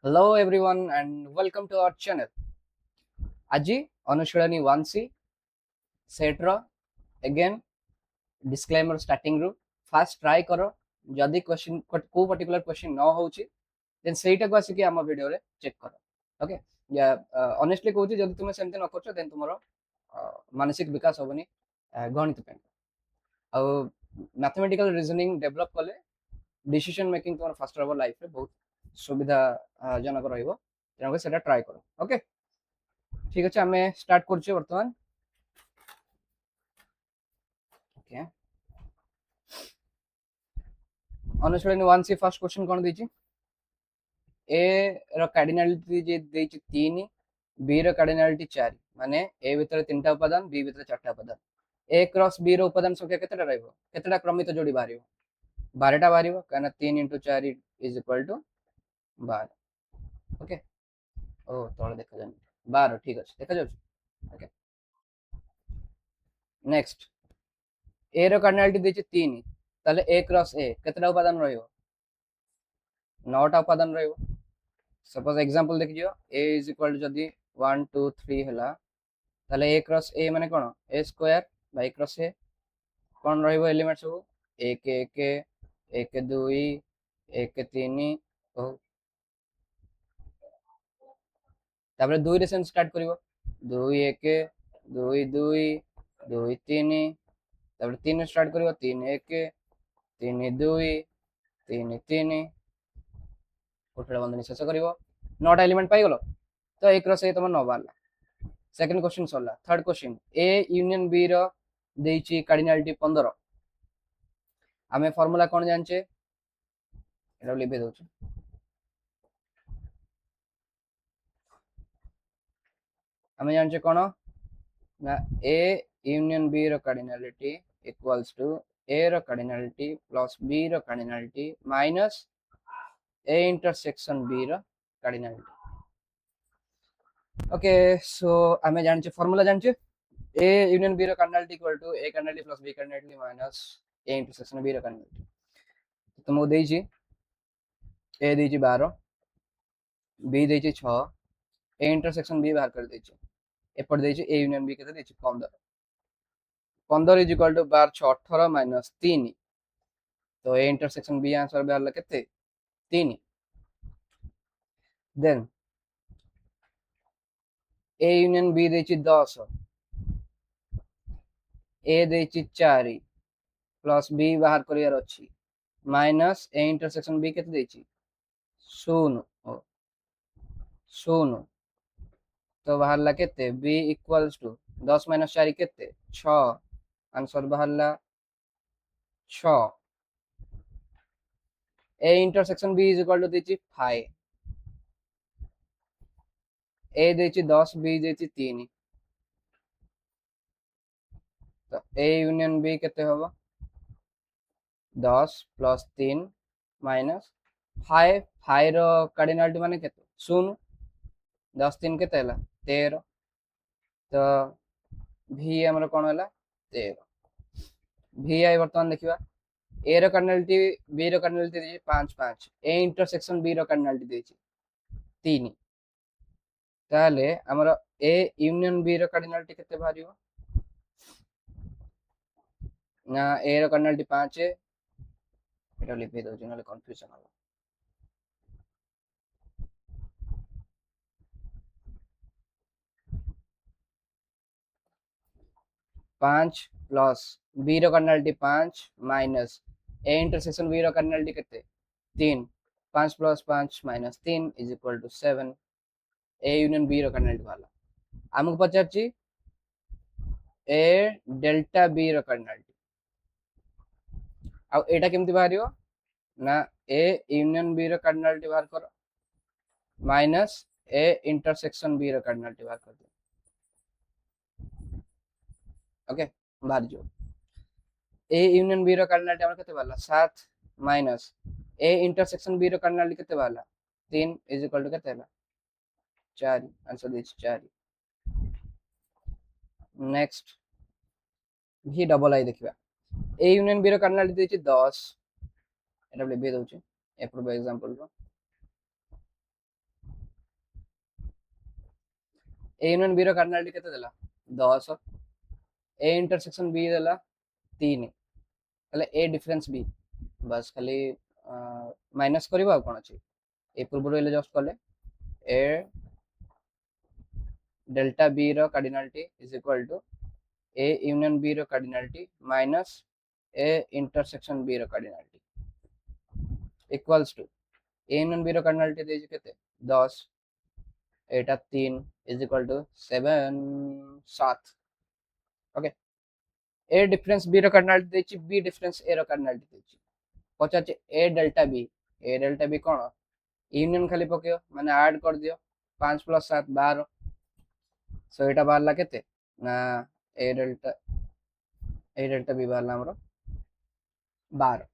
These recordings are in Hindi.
Hello everyone and welcome to our channel. Aji Anusharani 1C Setra again disclaimer starting ru first try karo जदि क्वेश्चन को पर्टिकुलर क्वेश्चन न होउची देन सेटा को आसी कि हम वीडियो रे चेक करो ओके या ऑनेस्टली कहूची जदि तुमे सेमते न करछो देन तुमरो मानसिक विकास होबनी गणित पे आ मैथमेटिकल रीजनिंग डेवलप कले डिसीजन मेकिंग तुमरो फास्टर हो लाइफ रे बहुत सुविधा जनक रहइबो तेनो सेटा ट्राई करो ओके ठीक আছে আমি স্টার্ট করছি বর্তমান ওকে অনুশীলনী 1 সি ফার্স্ট কোশ্চেন কোন দিছি এ র কার্ডিনালিটি যে দেইছি 3 বি র কার্ডিনালিটি 4 মানে এ ভিতরে তিনটা উপাদান বি ভিতরে চারটা উপাদান এ ক্রস বি র উপাদান সংখ্যা কেতেটা রহিব কেতেটা ক্রমিত যোড়ি বাহারিব 12টা বাহারিব কারণ 3 * 4 = 12 ওকে ও তলে দেখা যাচ্ছে 12 ঠিক আছে দেখা যাচ্ছে ওকে নেক্সট এ র কার্ডিনালিটি দিছি 3 তাহলে এ ক্রস এ কেতেটা উপাদান রহিব 9টা উপাদান রহিব सपोज एग्जांपल देखियो a इज इक्वल टू जदी 1 2 3 हला ताले a क्रॉस a माने कोन a square by cross a कोन रहइबो एलिमेंट सब 1 1 1 2 1 3 ओ तापर 2 रे सेम स्टार्ट करिवो 2 1 2 2 2 3 तापर 3 स्टार्ट करिवो 3 1 3 2 3 3 कोठड़ा बंधनी शेष करिवो 9टा एलिमेंट पाई गलो तो a क्रॉस a तुम 9 बारला सेकंड क्वेश्चन सरला third question A union B रो देइची कार्डिनालिटी 15 आमे फार्मूला कोन जानचे एटा लिखि दउछु आमे जानचे कोन ना ए यूनियन बी रो कार्डिनालिटी इक्वल्स टू ए रो कार्डिनालिटी प्लस बी रो cardinality minus A intersection B रो कार्डिनालिटी ओके सो आमे जानचे फार्मूला जानचे ए यूनियन बी रो cardinality equal to A cardinality plus B cardinality minus A intersection B रो कार्डिनालिटी तुमको देइची ए देइची 12 बी देइची 6 ए इंटरसेक्शन बी बाहर कर देइची एपट देइची ए यूनियन बी केते देइची 15 15 इज इक्वल टू 12 6 18 माइनस 3 तो ए इंटरसेक्शन बी आंसर बाहर केते 3 देन ए यूनियन बी देइची 10 ए देइची 4 प्लस बी बाहर करियार अछि माइनस ए इंटरसेक्शन बी केते देइची 0 0 तो बाहरला केते b इक्वल्स टू 10 माइनस 4 केते 6 आंसर बाहरला 6 a intersection b is equal to देची 5 a देची 10 b देची 3 तो a यूनियन b केते होबो 10 प्लस 3 माइनस 5 5 रो कार्डिनालिटी माने केते 0 10 3 केते हला 13 तो v हमर कोन हला 13 vi वर्तमान देखिबा ए रो कार्डिनालिटी बी रो कार्डिनालिटी देछि 5 5 ए इंटरसेक्शन बी रो कार्डिनालिटी देछि 3 ताले हमर ए यूनियन बी रो कार्डिनालिटी केते बाहरियो ना ए रो कार्डिनालिटी 5 एटा लिखि दउ नले कंफ्यूजन हो 5 प्लस बी रो cardinality 5 minus A intersection B रो कार्डिनालिटी केते 3 5 plus 5 minus 3 is equal to 7 A union B रो कार्डिनालिटी वाला हमको पचारची ए डेल्टा बी रो कार्डिनालिटी आ एटा केमति बाहरियो ना ए यूनियन बी रो कार्डिनालिटी बाहर करो माइनस ए इंटरसेक्शन बी रो कार्डिनालिटी बाहर कर दो ओके बाहर जो ए यूनियन बी रो कार्डिनालिटी हमर केते बाला 7 माइनस ए इंटरसेक्शन बी रो कार्डिनालिटी केते बाला 3 इज इक्वल टू केते हला 4 आंसर दिस 4 नेक्स्ट भी डबल आई देखिबा ए यूनियन बी रो कार्डिनालिटी देछि 10 एटा लिखि दउछि एप्रूव एग्जांपल रो ए यूनियन बी रो कार्डिनालिटी केते देला 10 ए इंटरसेक्शन बी देला 3 ताले ए डिफरेंस बी बस खाली माइनस करबो आ कोन अछि ए पूर्व एले जस्ट कले ए डेल्टा बी रो cardinality is equal to A union B रो cardinality minus A intersection B रो cardinality equals to A union B रो कार्डिनालिटी देछि केते 10 एटा 3 is equal to 7 7 okay A difference B रो कार्डिनालिटी देछि बी डिफरेंस ए रो कार्डिनालिटी देछि पचाचे ए डेल्टा बी कोन यूनियन खाली पकेयो माने ऐड कर दियो 5 + 7 12 सो एटा बाहरला केते ना ए डेल्टा बी बाहरला हमरो 12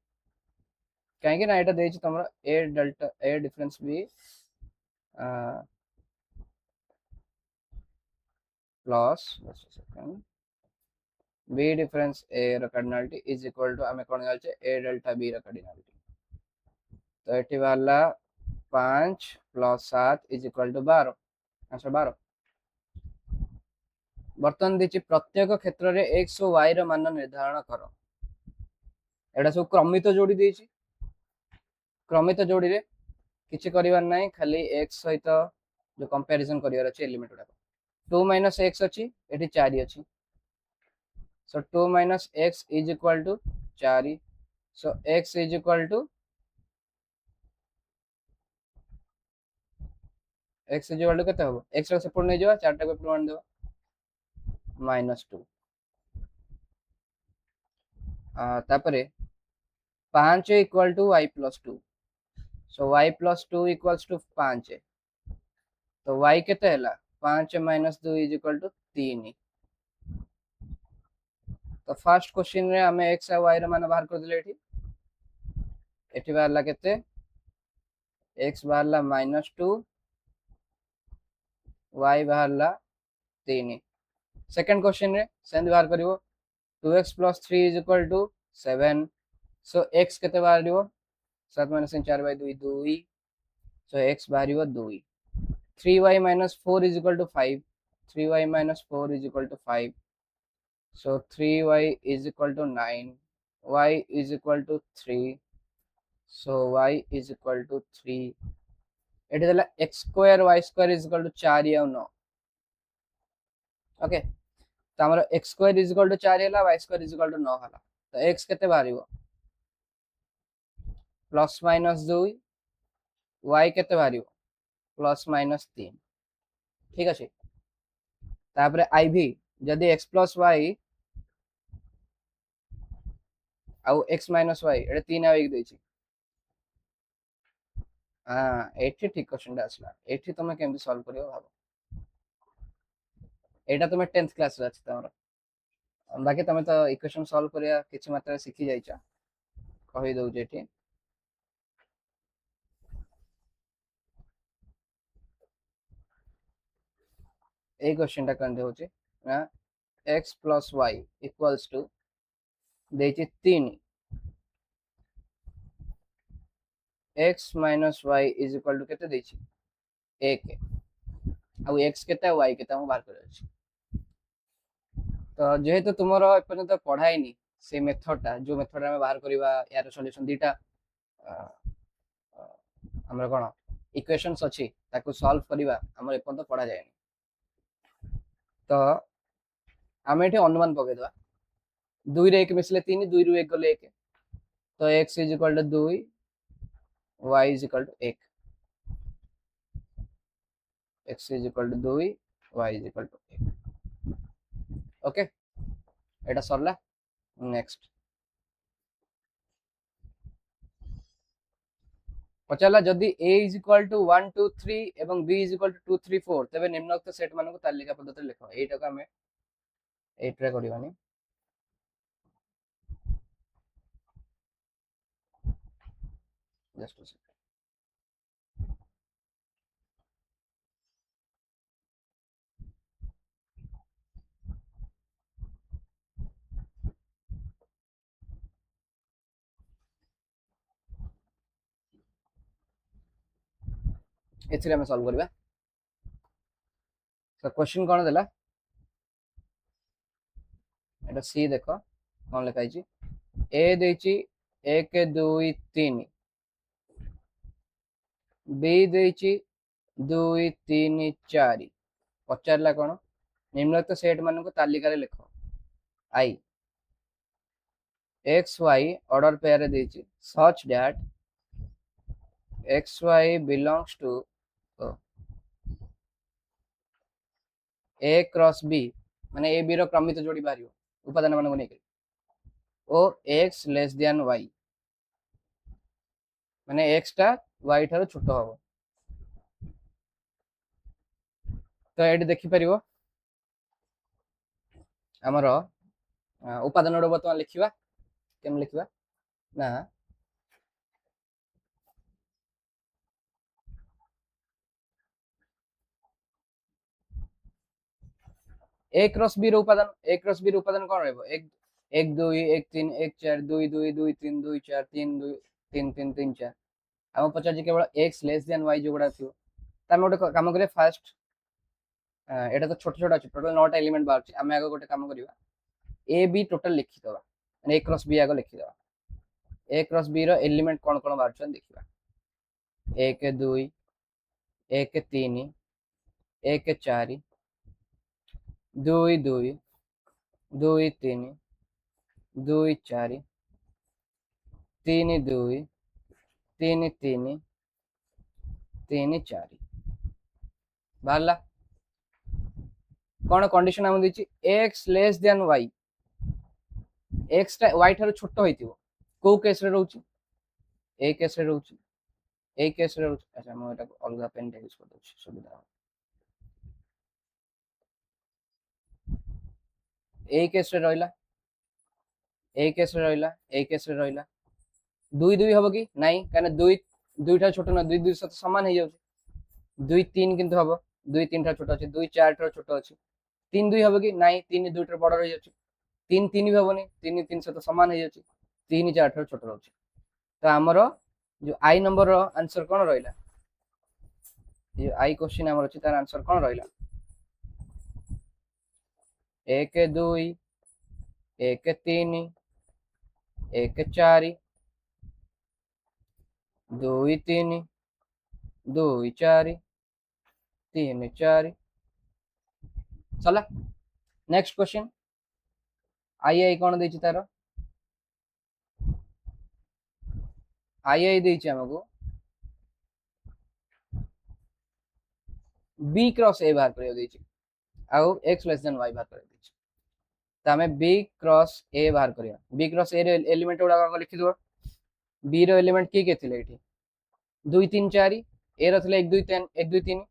कहीं ना एटा देछि तमरो A difference B plus B difference A रो कार्डिनालिटी इज इक्वल टू हमें कोन जालचे ए डेल्टा बी रो कार्डिनालिटी तो एटी वाला 5 + 7 इज इक्वल टू 12 आंसर 12 बर्तमान देछि प्रत्येक क्षेत्र रे x और y रो मान निर्धारण करो एटा सब क्रमित जोड़ी देछि क्रमित जोड़ी रे किछि करिवार नाही खाली x सहित जो कंपैरिजन करिवार अछि एलिमेंट उडा 2 - x अछि एटी 4 अछि so 2 - x is equal to 4 so x is equal to केते हो x रो सपोर्ट नै जवा 4 टा को प्रमाण देबा -2 तापरे 5 equal to y + 2 so y + 2 equals to 5 तो y केते हला 5 - 2 is equal to 3 तो फर्स्ट क्वेश्चन रे हमें x और y रो मान बाहर कर दिले एठी बाहरला केते x बाहरला -2 y बाहरला 3 सेकंड क्वेश्चन रे सेंड बाहर करिवो 2x + 3 is equal to 7 so x केते बाहरिवो 7 - 4 / 2 2 so x बाहरिवो 2 3y - 4 is equal to 5 3y - 4 is equal to 5 so 3y is equal to 9 y is equal to 3 so y is equal to 3 eighty देला x² y² is equal to 4 या 9 ओके तो हमर x² is equal to 4 हला y² is equal to 9 हला तो x केते बाहरिवो +- 2 y केते बाहरिवो +- 3 ठीक अछि तापरे iv जदी x + y आउ x - y एटा 3 आ 1 देछि एठी ठीक क्वेश्चन आसला एठी तमे केमति सॉल्व करियो भाबो एटा तमे 10th क्लास रे अछि तमरो बाकी तमे तो इक्वेशन सॉल्व करिया किछि मात्रा सिखि जाइछा कहि दउ जेठी ए क्वेश्चन टा कंदे होछि ना x + y equals to देछि 3 x - y is equal to केते देछि 1 आउ x केते y केते हम बाहर करे अछि तो जेहेतु तुमरो एपर्यंत पढ़ाइनी से मेथड टा जो मेथड हम बाहर करबा यार सॉल्यूशन दीटा हमर कोन इक्वेशंस अछि ताको सॉल्व करबा हमर एपर्यंत पढ़ा जायनी तो हम एठी अनुमान पके दवा 2 रे 1 मिसले 3 2 रु 1 गले 1 तो x is equal to 2 y is equal to 1 x is equal to 2 y is equal to 1 okay Etah Sarla next पचाला जदि a is equal to 1 2 3 एवं b is equal to 2 3 4 तबे निम्नोक्त सेट मानको तालिका पद्धति लिखो एटा को हमें एट्रा करिवानी जस्ट एथिरे हम सॉल्व करबा तो क्वेश्चन कौन देला एटा सी देखो कौन लिखा है ए देची 1 2 3 बी देची 2 3 4 पचारला कौन निम्नलिखित सेट मान को तालिका लिख आई एक्स वाई ऑर्डर पेयर देची such that X Y belongs to A cross B माने ए बी रो क्रमित जोड़ी बाहर उपादान मान को नहीं ओ एक्स लेस देन वाई माने एक्स टा वाई ठारो छोट हबो तो एटी देखि परिबो हमर उपादान रो बर्तमान लिखिबा केम लिखिबा ना ए क्रॉस बी रो उपादान कौन रहबो एक एक दुई एक तीन एक चार दुई दुई दुई तीन दुई चार तीन दुई तीन तीन तीन चार हम पचार जे केवल एक्स लेस देन वाई जो गुडा थियो तमे गोटे काम करे फास्ट एटा तो छोट छोट अछि टोटल 9 टा एलिमेंट बाहर छी हम आगे गोटे काम करबा ए बी टोटल लिखि दबा माने ए क्रॉस बी आगे लिखि दबा ए क्रॉस बी रो एलिमेंट कोन कोन बाहर छन देखिबा 1 2 1 3 1 4 2 2 2 3 2 4 3 2 3 3 3 4 बाहरला कौन कंडीशन हम देछि x less than y x टा y ठारो छोट होइतिबो को केस रे रहउछि ए केस रे रहउछि ए केस रे रहउछि अच्छा हम एटा अलगा पेन यूज कर दोछि सुविधा ए केस रे रहइला ए केस रे रहइला ए केस रे रहइला दुई दुई हबो कि नाही काने दुई दुईटा छोट ना दुई दुई साथ समान हो जाउछि दुई तीन किंतु हबो दुई तीन टा छोट अछि दुई चार टा छोट अछि तीन दुई हबो कि नाही तीन दुई टा बड़ रहि जाउछि तीन तीन भी हबोनी तीन तीन सहित समान हो जाउछि तीन चार टा छोट रहउछि तो हमर जो आई नंबर रो आंसर कोन रहइला ये आई क्वेश्चन हमर अछि तार आंसर कोन रहइला 1 2 1 3 1 4 2 3 2 4 3 4 चला नेक्स्ट क्वेश्चन आई आई कोन देछि तार आई आई देछि हमको बी क्रॉस ए बाहर करियो देछि आउ एक्स लेस देन वाई बाहर करियो देछि त हमें बी क्रॉस ए बाहर करिया बी क्रॉस ए रे एलिमेंट उडा को लिखि दो बी रो एलिमेंट के थिले एठी 2 3 4 ए रो थिले 1 2 3 1 2 3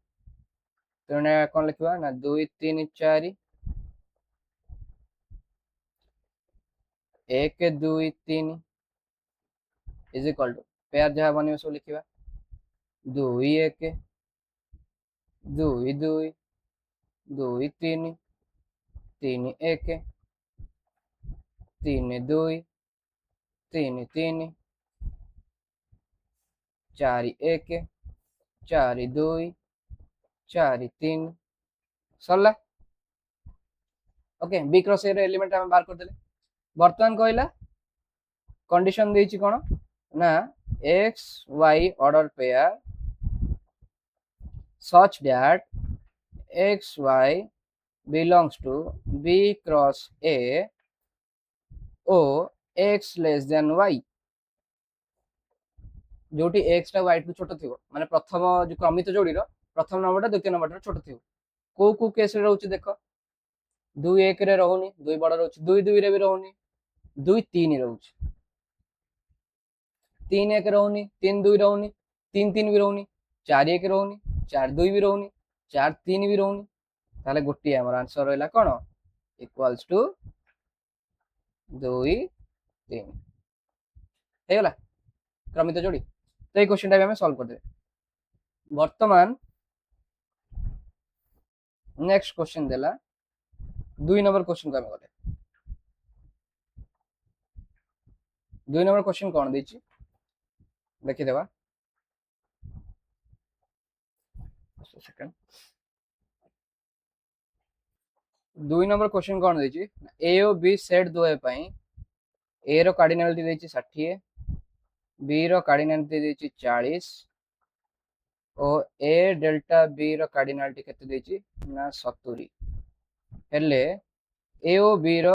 तने कोन लिखबा ना 2 3 4 1 2 3 इज इक्वल टू पेयर जहा बनियो सो लिखिबा 2 1 2 2 2 3 3 1 3 2 3 3 4 1 4 2 4 3 सरला ओके बी क्रॉस ए रे एलिमेंट हम बाहर कर देले वर्तमान कहला कंडीशन देछि कोन ना X Y order pair such that xy belongs to b cross a o x less than y जोटी x टा y टू छोट थिबो माने प्रथम जो क्रमित जोड़ी रो प्रथम नंबर टा द्वितीय नंबर टा छोट थिबो को केस रे रहउछि देखो 2 1 रे रहउनी 2 बड़ रहउछि 2 2 रे भी रहउनी 2 3 रहउछि 3 1 रहउनी 3 2 रहउनी 3 3 भी रहउनी 4 1 रहउनी 4 2 भी रहउनी 4 3 भी रहउनी ताले गोटी हमर आंसर रहला कोन इक्वल्स टू 2 3 हे गला क्रमित जोड़ी तो ये क्वेश्चन टाइम हमें सॉल्व कर दे वर्तमान नेक्स्ट क्वेश्चन देला 2 नंबर क्वेश्चन को हमें गले 2 नंबर क्वेश्चन कोन देछि देखि देबा सेकंड दुई नंबर क्वेश्चन कौन देछि ए और बी सेट दोए पई ए रो कार्डिनलिटी देछि 60 बी रो कार्डिनलिटी देछि 40 और ए डेल्टा बी रो कार्डिनलिटी केते देछि ना 70 हेले ए और बी रो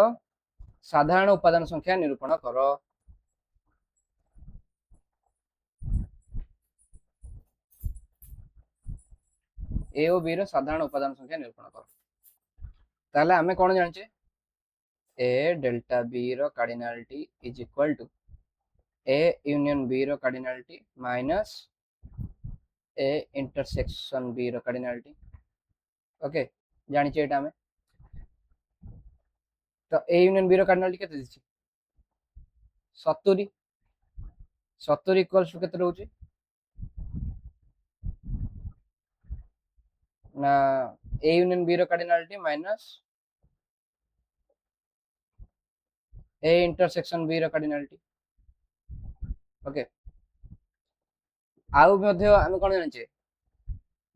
साधारण उपादान संख्या निरूपण करो ए और बी रो साधारण उपादान संख्या निरूपण करो ताले आमे कोन जानचे ए डेल्टा बी रो cardinality is equal to A union B रो cardinality minus A intersection B रो कार्डिनलिटी ओके जानिचे एटा आमे तो ए यूनियन बी रो कार्डिनलिटी केते दिछि 70 70 इक्वल्स टू केते रहउची ना ए यूनियन बी रो cardinality minus A intersection B रो कार्डिनलिटी ओके आउ मध्ये आमे कोन जानचे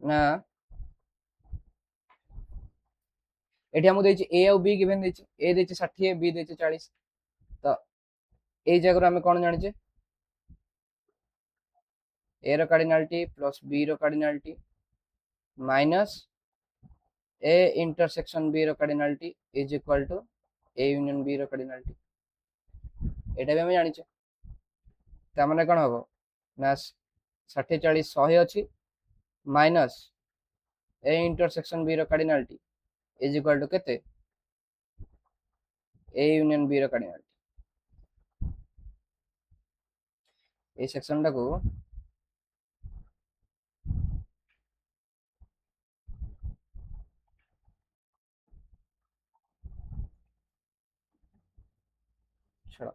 ना एठी हमु देछि ए और बी गिवन देछि ए देछि 60 बी देछि 40 तो ए जगह आमे कोन जानचे ए रो कार्डिनलिटी प्लस बी रो cardinality minus A intersection B रो cardinality is equal to A union B रो कार्डिनलिटी एटा भी हम जानिछे ता माने कोन हबो ना 60 40 100 अछि माइनस ए इंटरसेक्शन बी रो कार्डिनलिटी इज इक्वल टू केते ए यूनियन बी रो कार्डिनलिटी ए सेक्शन टा को छड़ा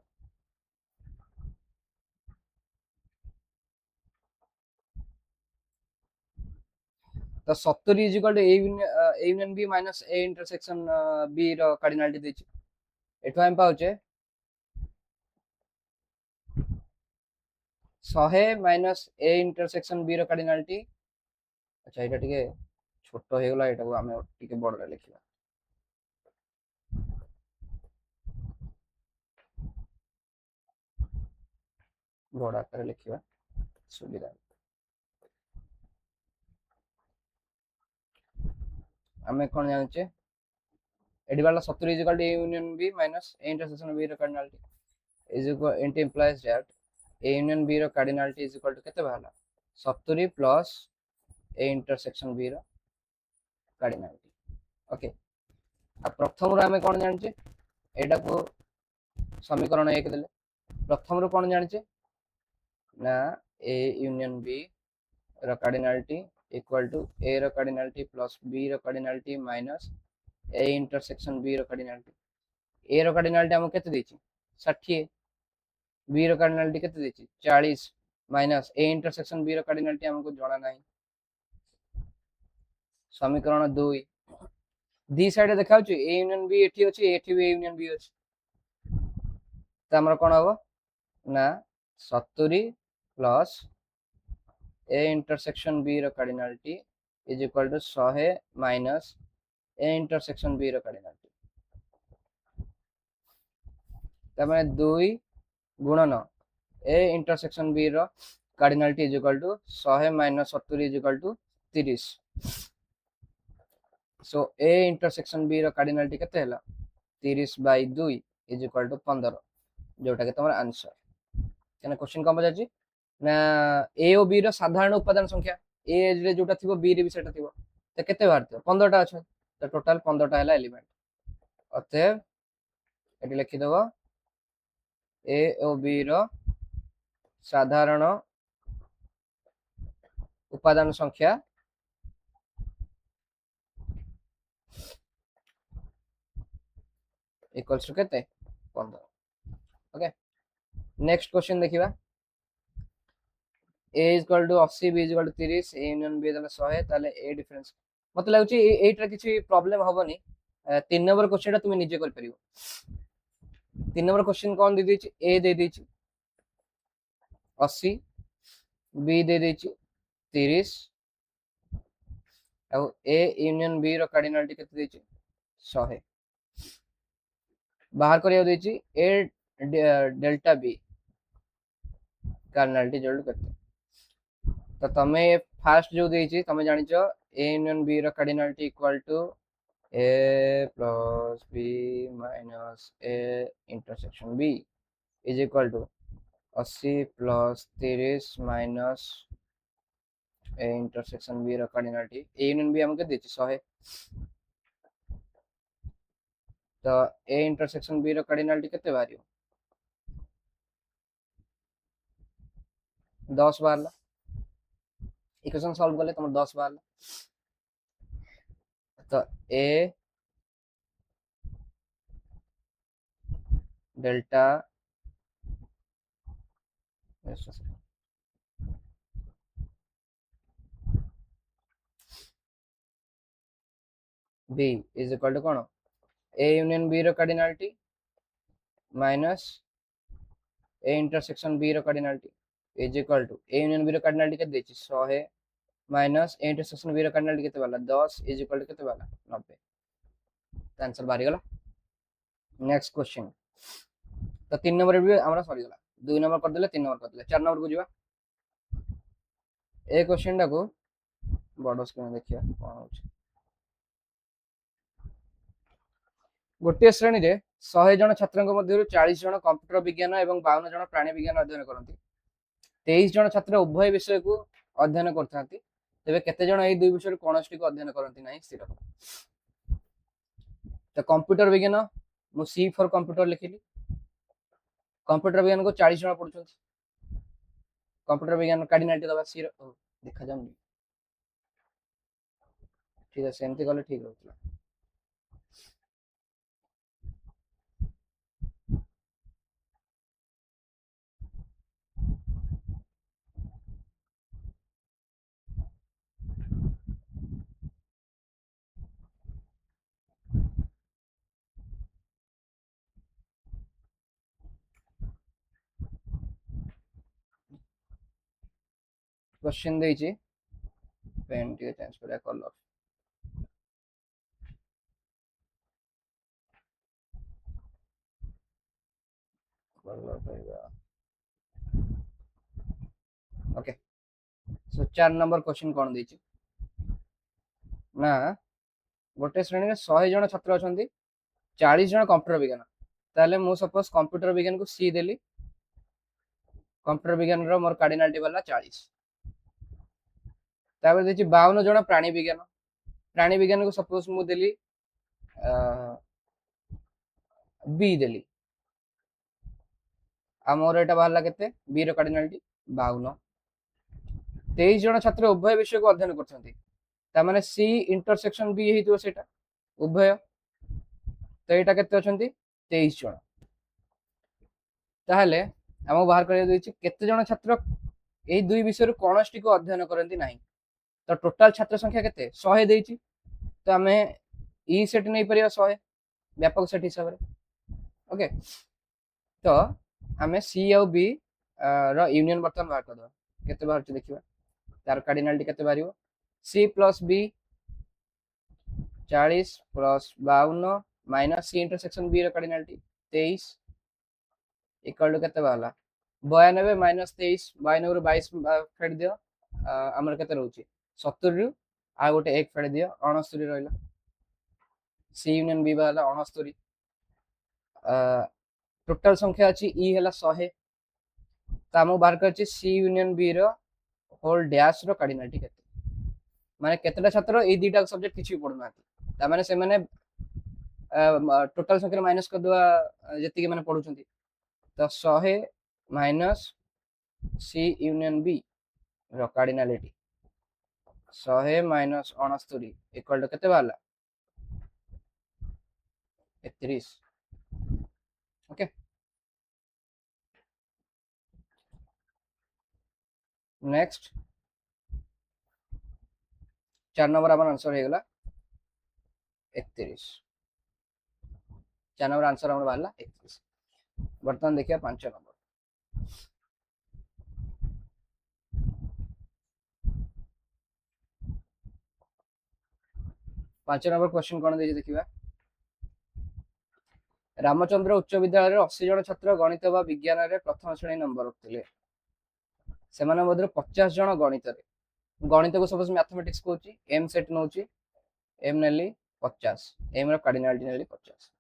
तो 70 is equal to A union B minus A intersection B रो कार्डिनलिटी देछि एठो हम पाउचे 100 माइनस ए इंटरसेक्शन बी रो कार्डिनलिटी अच्छा एटा टिके छोटो हे गला एटा को हमें टिके बड़ रे लिखिबा बड़ आकार लिखिबा सुविधा हमें कोन जानचे एडी वाला 70 is equal to A union B minus A intersection B रो cardinality is equal it implies that A union B रो कार्डिनलिटी इज इक्वल टू केते बाहला 70 प्लस ए इंटरसेक्शन बी रो कार्डिनलिटी ओके आ प्रथम रो हमें कोन जानचे एटा को समीकरण 1 देले प्रथम रो कोन जानचे ना ए यूनियन बी रो कार्डिनलिटी इक्वल टू ए रो कार्डिनलिटी प्लस बी रो cardinality minus A intersection B रो कार्डिनलिटी ए रो कार्डिनलिटी हम केते देछि 60 बी रो कार्डिनलिटी केते देछि 40 माइनस ए इंटरसेक्शन बी रो कार्डिनलिटी हमको जणा नाही समीकरण 2 दी साइड देखाउछि ए यूनियन बी एठी अछि एठी भी ए यूनियन बी अछि त हमर कोन हबो ना 70 प्लस ए इंटरसेक्शन बी रो cardinality is equal to 100 minus A intersection B रो कार्डिनलिटी त माने 2 गुणन ए इंटरसेक्शन बी रो cardinality is equal to 100 minus 70 is equal to 30 so A intersection B रो कार्डिनलिटी केते हला 30 बाय 2 इज इक्वल टू 15 जोटा के तमर आंसर केना क्वेश्चन कम जाची ना ए और बी रो साधारण उपादान संख्या ए रे जोटा थिबो बी रे भी सेटा थिबो त केते बारते 15 टा अछि त टोटल 15 टा हला एलिमेंट अतः एटी लिखि देबो ए और बी रो साधारण उपादान संख्या इक्वल्स टू केते 15 ओके नेक्स्ट क्वेश्चन देखिबा a equal to 80 b equal to 30 a union b देला 100 ताले a डिफरेंस मत लागुची एटा किछि प्रॉब्लम हबनी 3 नंबर क्वेश्चन तुम निजे कर परियो 3 नंबर क्वेश्चन कोन दे देछि a दे देछि 80 b दे देछि 30 और a यूनियन b रो कार्डिनलिटी केते देछि 100 बाहर करिया देछि A delta B cardinality equal to केते तो तमे फास्ट जो देछि तमे जानिचो ए यूनियन बी रो cardinality equal to A plus B minus A intersection B is equal to 80 plus 30 minus A intersection B रो कार्डिनालिटी ए यूनियन बी हमके देछि 100 तो ए इंटरसेक्शन बी रो कार्डिनालिटी केते बारियो 10 बारला इक्वेशन सॉल्व करले तुम 10 बारला तो A delta B is equal to कौन ए यूनियन बी रो cardinality minus A intersection B रो cardinality is equal to A union B रो कार्डिनालिटी के देछि 100 है माइनस ए इंटरसेक्शन बी रो कार्डिनालिटी केते वाला 10 इज इक्वल टू केते वाला 90 तो आंसर बारी गला नेक्स्ट क्वेश्चन तो 3 नंबर भी हमरा सरी गला 2 नंबर कर देले 3 नंबर कर देले 4 नंबर को जीवा ए क्वेश्चन टा को बड़ स्क्रीन देखिया कोन होछ गोटे श्रेणी रे 100 जन छात्रଙ୍କ ମଧ୍ୟରୁ 40 ଜଣ କମ୍ପ୍ୟୁଟର ବିଜ୍ଞାନ ଏବଂ 52 ଜଣ ପ୍ରାଣୀ ବିଜ୍ଞାନ ଅଧ୍ୟୟନ କରନ୍ତି 23 ଜଣ ଛାତ୍ର ଉଭୟ ବିଷୟକୁ ଅଧ୍ୟୟନ କରିଥାନ୍ତି ତେବେ କେତେ ଜଣ ଏହି ଦୁଇ ବିଷୟରୁ କୌଣସିଟିକୁ ଅଧ୍ୟୟନ କରନ୍ତି ନାହିଁ ସ୍ଥିର ତ କମ୍ପ୍ୟୁଟର ବିଜ୍ଞାନ ମୁଁ ସି ଫର କମ୍ପ୍ୟୁଟର लिखिली कंप्यूटर विज्ञान को 40 जन पढ़ुछंती कंप्यूटर विज्ञान कार्डिनालिटी दबा सी देखा जाउनी ठीक है सेमती गले ठीक रहतला क्वेश्चन देछि पेन टी चेंज करा कलर कलर करेगा ओके सो 4 नंबर क्वेश्चन कोन देछि ना गोटे श्रेणी में 100 जन छात्र अछंती 40 जन कंप्यूटर विज्ञान ताले मु सपोज कंप्यूटर विज्ञान को सी देली कंप्यूटर विज्ञान रो मोर कार्डिनालिटी वाला 40 तापर देछि 52 जन प्राणी विज्ञान को सपोज मु देली बी देली आ मोर एटा बाहरला केते बी रो कार्डिनालिटी 52 23 जन छात्र उभय विषय को अध्ययन करछंती ता माने सी इंटरसेक्शन बी हेतु सेटा उभय तो एटा केते अछंती 23 जन ताहले हम बाहर कर देछि केते जन छात्र एई दुई विषय कोनोष्टि को अध्ययन करंती नाही तो टोटल छात्र संख्या केते 100 देछि तो हमें ई सेट नहीं परिया 100 व्यापक सेट हिसाब रे ओके तो हमें सी और बी रो यूनियन बर्तन बाहर कर दो केते बाहर देखिबा तार कार्डिनालिटी केते बारियो C plus B 40 plus 52 minus C intersection B रो कार्डिनालिटी 23 इक्वल टू केते बाला 92 माइनस 23 92 रो 22 फेड दियो हमर केते रहउची 70 रु आ गोटे 1 फेड दियो 69 रहइला सी यूनियन बी वाला 69 टोटल संख्या अछि ई हला 100 त हम बाहर करछि सी यूनियन बी रो होल डैश रो कार्डिनालिटी केते माने केतेटा छात्र ए दुईटा सब्जेक्ट किछि पढु नाथि ता माने से माने टोटल संख्या माइनस कर दवा जति के माने पढुछंती तो 100 माइनस सी यूनियन बी रो कार्डिनालिटी 100 माइनस 69 इक्वल टू केते बाला 31 ओके नेक्स्ट 4 नंबर अपन आंसर हेगला 31 4 नंबर आंसर हमर बाला 31 वर्तमान देखिया 5 नंबर 5 नंबर क्वेश्चन कोन देछि देखिबा रामचंद्र उच्च विद्यालय 80 जन छात्र गणित व विज्ञान रे प्रथम श्रेणी नंबर रखिले सेमान मध्य 50 जन गणित रे गणित को सपोज मैथमेटिक्स कहूची एम सेट नौची एम नेली 50 एम रो कार्डिनालिटी नेली 50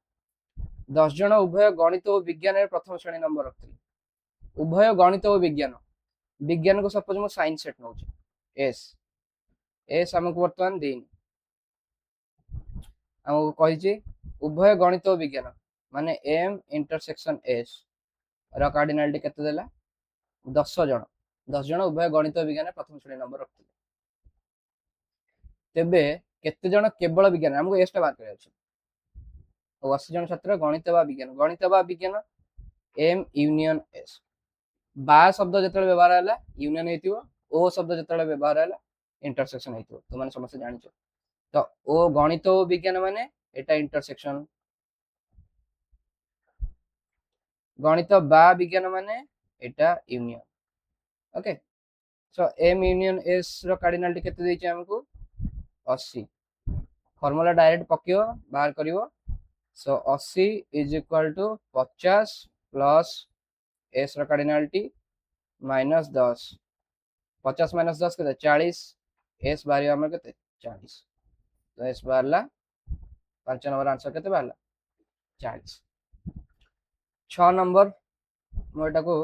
10 जन उभय गणित और विज्ञान रे प्रथम श्रेणी नंबर रखिले उभय गणित और विज्ञान विज्ञान को सपोज मो साइन सेट नौची एस एस हमको वर्तमान देनी हमको कहिची उभय गणित और विज्ञान माने एम इंटरसेक्शन एस रो कार्डिनालिटी केते देला 10 जन 10 जन उभय गणित और विज्ञान प्रथम श्रेणी नंबर रखिले तेबे केते जन केवल विज्ञान हमको एस टा बात करे अछि 80 जन छात्र गणित वा विज्ञान एम यूनियन एस बा शब्द जतले व्यवहार हैला यूनियन हेतिवो ओ शब्द जतले व्यवहार हैला इंटरसेक्शन हेतिवो तो माने समस्त जानिछो तो ओ गणित और विज्ञान माने एटा इंटरसेक्शन गणित बा विज्ञान माने एटा union okay so M union S रो कार्डिनालिटी केते देछि हमको 80 फार्मूला डायरेक्ट पकियो बाहर करिवो so 80 is equal to 50 plus S रो कार्डिनालिटी माइनस 10 50 माइनस 10 केते 40 एस बाहर हमर केते 40 तो एस बाहरला 5 नंबर आंसर केते बाहरला 40 6 नंबर मो एटा को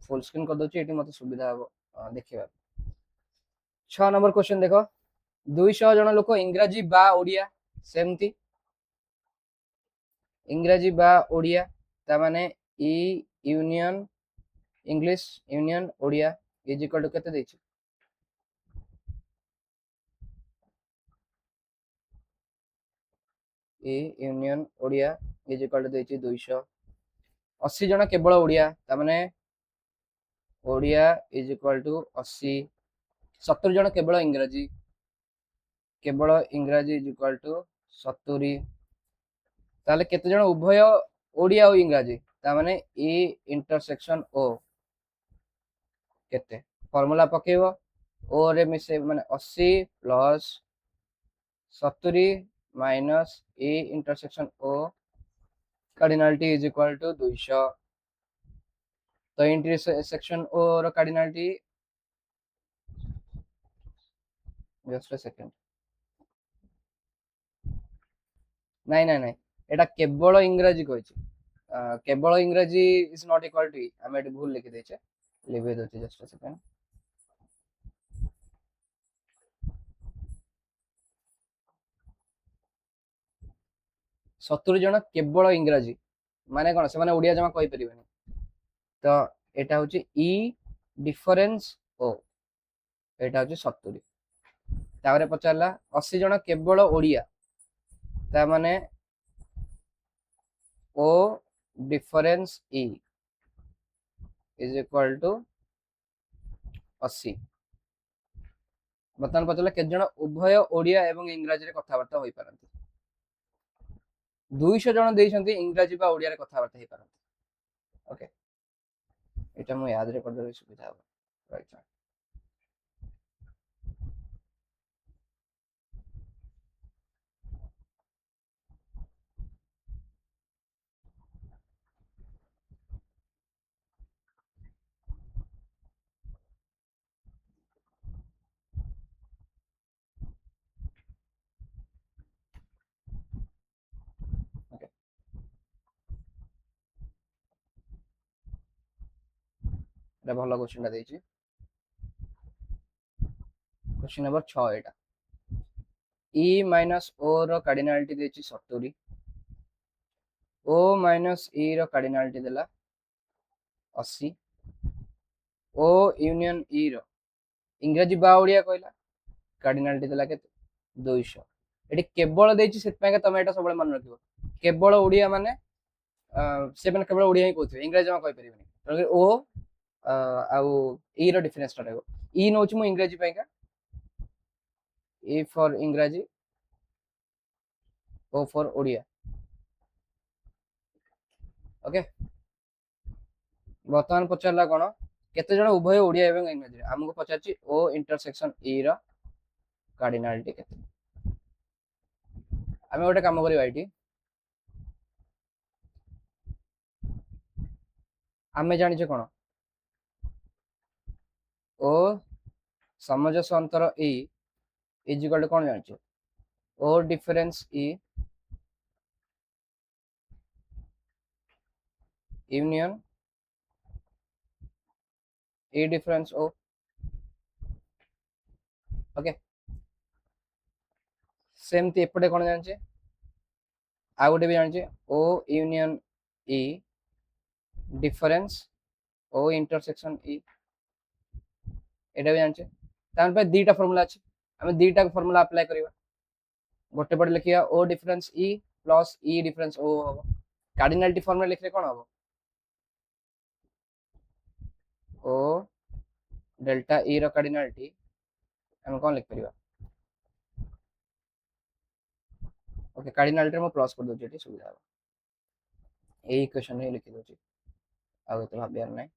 फुल स्क्रीन कर दोची एटी मते सुविधा हो देखिबा 6 नंबर क्वेश्चन देखो 200 जन लोक इंग्रजी बा ओडिया सेमती इंग्रजी बा ओडिया ता माने E union English union Odia is equal to केते देछि E union Odia is equal to देछि 200 80 जन केवल ओडिया ता माने ओडिया इज इक्वल टू 80 70 जन केवल इंग्रजी इज इक्वल टू 70 ताले केते जन उभय ओडिया और इंग्रजी ता माने ई इंटरसेक्शन ओ केते फार्मूला पकेबो ओ रे मिसे माने 80 plus 70 minus E intersection O cardinality is equal to 200 तो इंटरसेक्शन ओ रो कार्डिनालिटी जस्ट अ सेकंड नहीं नहीं नहीं एटा केवल इंग्रजी कहछि केवल इंग्रजी इज नॉट इक्वल टू हम एट भूल लिखि देछे लिख देछि जस्ट अ सेकंड सत्तरी जन केवल इंग्रजी माने कोन से माने ओडिया जमा कहि परिबेनी तो एटा होछि ई डिफरेंस ओ एटा होछि 70 तारे पचारला 80 जन केवल ओडिया ता माने O difference E is equal to 80 बर्तमान पचारला केते जन उभय ओडिया एवं इंग्रजी रे कथावार्ता होई पारंती 200 जन देइछंती इंग्रजी बा ओडिया रे कथावार्ता होई पारंती ओके एटा मु याद रे कर देबे सुविधा हो राइट ओके एटा भलो क्वेश्चन टा देइछि क्वेश्चन नंबर 6 एटा ई माइनस ओ रो कार्डिनालिटी देछि 70 ओ माइनस ई रो कार्डिनालिटी देला 80 ओ यूनियन ई रो इंग्रजी बा ओडिया कहला कार्डिनालिटी देला केते 200 एटी केवल देछि सेत पे तमे एटा सबले मन रखिबो केवल ओडिया माने से माने केवल ओडिया ही कहथि इंग्रजी मा कहि परिबेनी ओ आउ ई रो डिफरेंस टा रहबो ई नोच मु इंग्रजी पे का ए फॉर इंग्रजी ओ फॉर ओडिया ओके बर्तमान पचारला कोन केते जण उभय ओडिया एवं इंग्रजी हमको पचारछि ओ इंटरसेक्शन ई रो कार्डिनालिटी केते आमे गोटे काम करिबा एठी आमे जानिछे कोन ओ समंजस अंतर ई इज इक्वल टू कोन जानिछे O difference E union E difference O okay सेमती एपटे कोन जानिछे आ गोटे भी जानिछे O union E difference O intersection E एटा भी जानिछे तान पे दीटा फार्मूला अछि हमें दीटा फार्मूला अप्लाई करिवा गोटे पटे लिखिया ओ डिफरेंस ई प्लस ई डिफरेंस ओ हबो कार्डिनलिटी फार्मूला लिखले कोन हबो ओ डेल्टा ई रो कार्डिनलिटी हम कोन लिख परिवा ओके कार्डिनलिटी में प्लस कर दोछि एटी सुविधा हबो ए इक्वेशन में लिखि दोछि आ तो भाबियार नै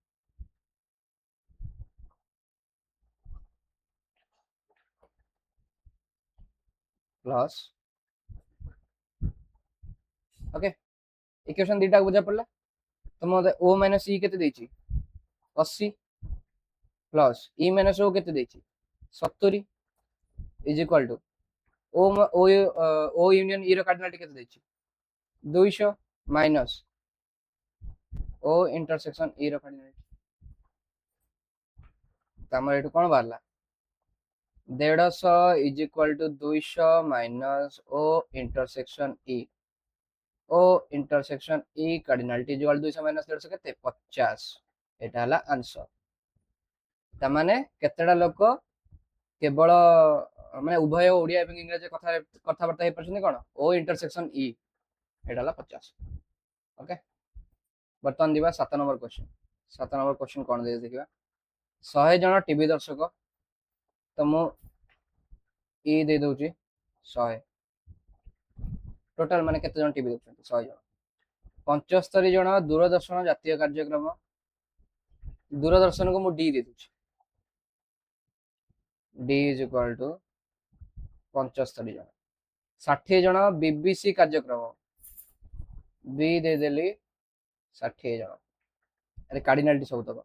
प्लस ओके इक्वेशन दीटा बुझा पड़ला तो मते ओ माइनस ई केते देछि 80 प्लस ई माइनस ओ केते देछि 70 is equal to O O O union E रो कार्डिनलिटी केते देछि 200 माइनस ओ इंटरसेक्शन ई रो कार्डिनलिटी तमर एटु कोन बारला 150 is equal to 200 minus O intersection E O intersection E cardinality is equal 200 minus 150 केते 50 एटा हला आंसर तमाने केतेडा लोक केवल माने उभय ओडिया एवं इंग्लिश कथाबार्ता हे परछन कोन ओ इंटरसेक्शन ई एटा हला 50 ओके बर्तमान दिबा 7 नंबर क्वेश्चन 7 नंबर क्वेश्चन कोन दे देखिबा 100 जन टीवी दर्शक तो मु ई दे दोची 100 टोटल माने केते जन टीवी देखछन 100 जन 75 जन दूरदर्शन जातीय कार्यक्रम दूरदर्शन को मु डी दे दोची डी इज इक्वल टू 75 जन 60 जन बीबीसी कार्यक्रम बी दे देली 60 जन अरे कार्डिनलिटी सब तक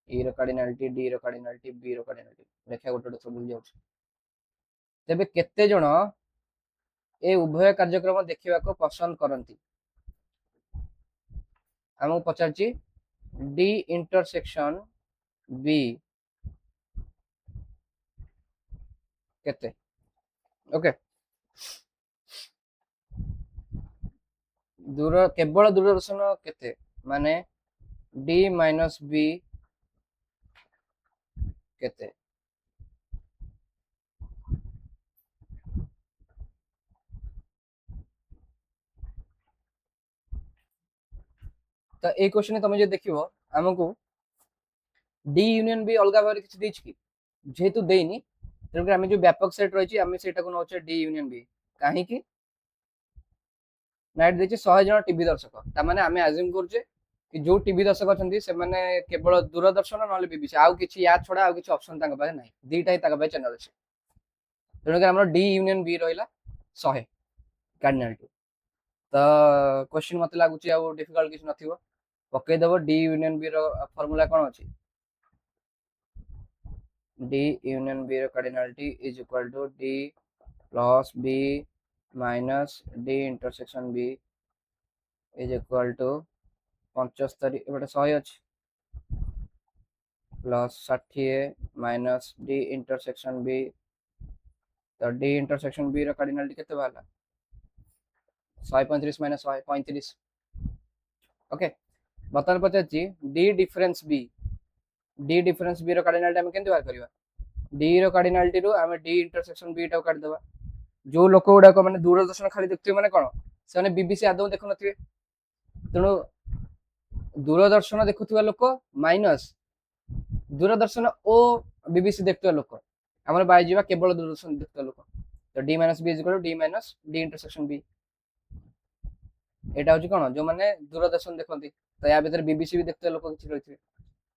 ई रो कार्डिनलिटी डी रो कार्डिनलिटी बी रो कार्डिनलिटी देखा गोटे सब भूल जाउछ तेबे केते जन ए उभय कार्यक्रम देखिबा को पसंद करंती हमको पचारची डी इंटरसेक्शन बी केते ओके दूर केवल दूरदर्शन केते माने डी माइनस बी केते तो ए क्वेश्चन तुम जे देखिबो हमको डी यूनियन बी अलगा भाबरे किछ देछि कि जेहेतु देइनी तेणुकर आम जो व्यापक सेट रही आम से नौचे डी यूनियन बी कहीं नाइट देखिए 100 जन टीवी दर्शक तामाने आमे अज्यूम करछे कि जो टीवी दर्शक अछंती से माने केवल दूरदर्शन नले बीबीसी आउ किछि या छोड़ा आउ किछि ऑप्शन तांग पाए नाही दीटा ही तांग पाए चैनल अछि तेणुकर हमर डी यूनियन बी रहिला 100 कार्डिनलिटी तो क्वेश्चन मते लागुची आ डिफिकल्ट किछ नथिबो पके देबो डी यूनियन बी रो फार्मूला कोन अछि डी यूनियन बी रो cardinality is equal to D plus B minus D intersection B is equal to 75 एबटे 100 अछि plus 60 minus D intersection B तो डी इंटरसेक्शन बी रो कार्डिनलिटी केते बाला 135 माइनस 135 ओके बतन पचाची डी डिफरेंस बी रो कार्डिनलिटी हम केनते बार करबा डी रो कार्डिनलिटी रो हम डी इंटरसेक्शन बी टा काट देबा जो लोक गुडा को माने दूरदर्शन खाली देखते माने कोन से माने बीबीसी आदौ देखु नथिबे तेणु दूरदर्शन देखुथिबा लोक माइनस दूरदर्शन ओ बीबीसी देखते लोक हमर बाय जीवा केवल दूरदर्शन देखते लोक तो D minus B is equal to D minus D intersection B एटा होची कोन जो माने दूरदर्शन देखंती तो या भीतर बीबीसी भी देखते लोक किछि रहिथिबे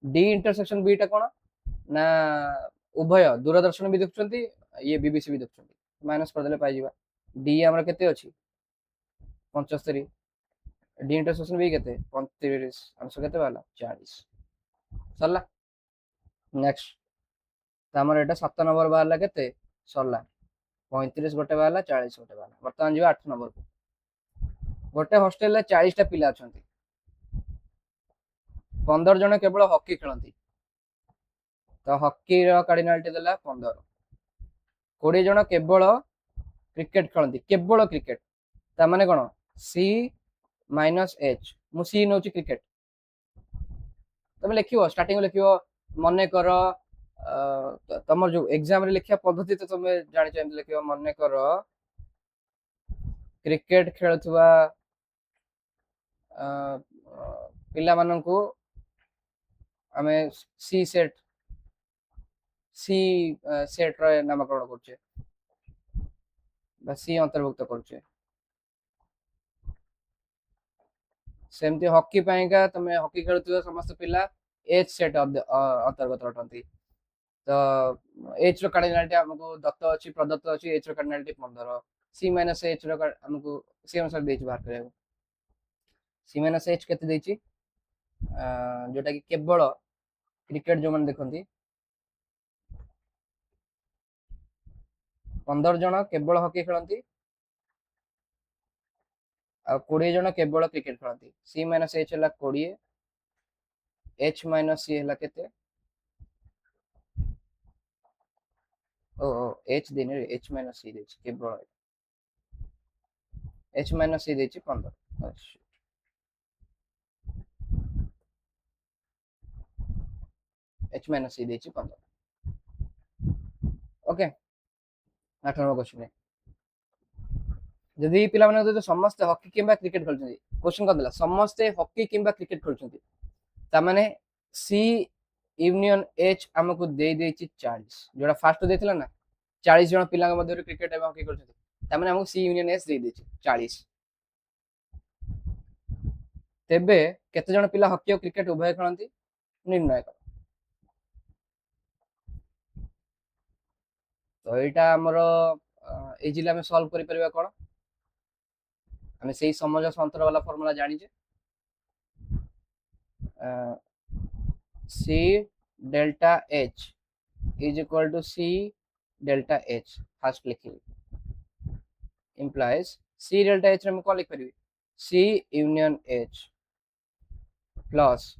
डी इंटरसेक्शन बी टा कोन ना उभय दूरदर्शन भी देखछंती ये बीबीसी भी देखछंती माइनस कर देले पाइ जीवा डी हमर केते अछि 75 डी इंटरसेक्शन बी केते 35 आंसर केते वाला 40 सरला नेक्स्ट तमर एटा 7 नंबर बाहरला केते सरला 35 गोटे बाहरला 40 गोटे बाहरला वर्तमान जीवा 8 नंबर को गोटे हॉस्टल रे 40 टा पिला अछंती 15 जण केवल हॉकी खेलंती तो हॉकी रो कार्डिनालिटी देला 15 20 जण केवल क्रिकेट खेलंती केवल क्रिकेट ता माने कोन सी माइनस एच मु सी नोची क्रिकेट तबे लिखियो स्टार्टिंग लिखियो मने कर तमर जो एग्जाम रे लिखिया पद्धति तो तमे जानि छै लिखियो मने कर क्रिकेट खेलुवा पिला माननकु आमे सी सेट रो नामकरण करछे बा सी अंतर्भुक्त करछे सेमती हॉकी पाइका तमे हॉकी खेलुवा समस्त पिला एच सेट अंतर्गत रटंती तो एच रो कार्डिनालिटी हमको दत्त अछि प्रदत्त अछि एच रो कार्डिनालिटी 15 सी माइनस एच रो हमको सी अनुसार देछि बाहर करे सी माइनस एच केते देछि जोटा कि केवल क्रिकेट जो मन देखंती 15 जण केवल हॉकी खेलंती आ 20 जण केवल क्रिकेट खेलंती सी माइनस एच हला 20 एच माइनस सी हला केते ओ एच दिन एच माइनस सी देछि केवल एच माइनस सी देछि 15 एच माइनस सी देछि 15 ओके 8 नंबर क्वेश्चन जदि पिला माने जो समस्त हॉकी किंबा क्रिकेट खेलछन्ती क्वेश्चन कर देला समस्त हॉकी किंबा क्रिकेट खेलछन्ती ता माने सी यूनियन एच हमको दे देछि 40 जोड़ा फास्ट देथिला ना 40 जण पिला मध्य क्रिकेट एवं हॉकी खेलछन्ती ता माने हमको सी यूनियन एच दे देछि 40 तेबे केते जण पिला हॉकी और क्रिकेट उभय खेलंती निर्णय कर तो एटा हमर इजिली हम सॉल्व करि परबा कोन हमें सही समझ संतर वाला फार्मूला जानी छे C delta H is equal to C delta H first लिखी implies सी डेल्टा एच रे हम को लिख परिबी C union H plus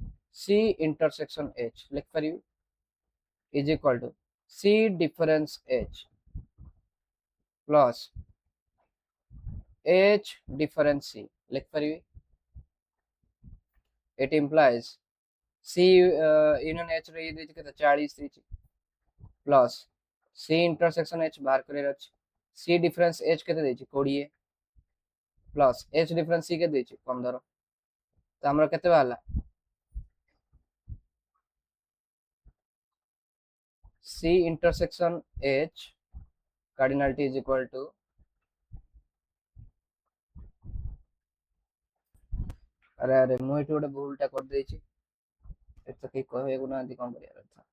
C intersection H लिख परिबी is equal to C difference H plus H difference C लिख परिबी it implies C union H रे देछि केते 40 देछि प्लस C इंटरसेक्शन H बाहर करे अछि C डिफरेंस H केते देछि 20 प्लस H डिफरेंस C के देछि 15 तो हमरा केते बाला C intersection H cardinality is equal to अरे अरे मुई तो भूलटा कर देछि एत के कहबे गुना दि कोन करिया था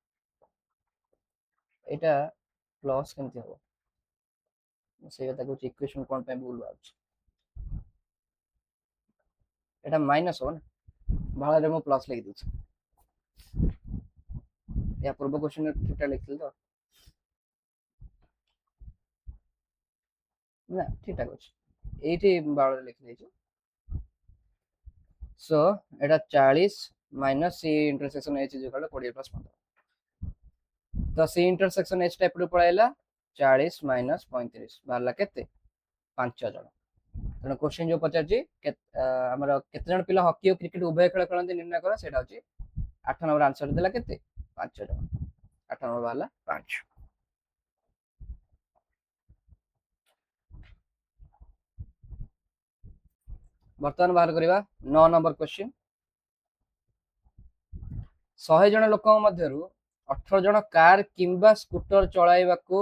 एटा प्लस केमति हो से कथा कुछ इक्वेशन कोन पे भूल बाछ एटा माइनस हो ना भाला रे मु प्लस लिख दिछि या पूर्व क्वेश्चन ठीकटा लिखल तो ना ठीकटा कुछ एठी भाला लिख देछि सो एटा 40 minus C intersection H is equal to 20 plus 15 तो सी इंटरसेक्शन एच टाइप रो पळाइला 40 माइनस 35 बारला केते 5 जण तने क्वेश्चन जो पचार जी हमर केते जण पिला हॉकी और क्रिकेट उभय खेल खेलंती निर्णय करा सेटा होची 8 नंबर आंसर देला केते 5 जण 8 नंबर बारला 5 बर्तमान बाहर करिवा 9 नंबर क्वेश्चन 100 जण लोकଙ୍କ ମଧ୍ୟରୁ 18 जण कार किंबा स्कूटर चलाइबाकू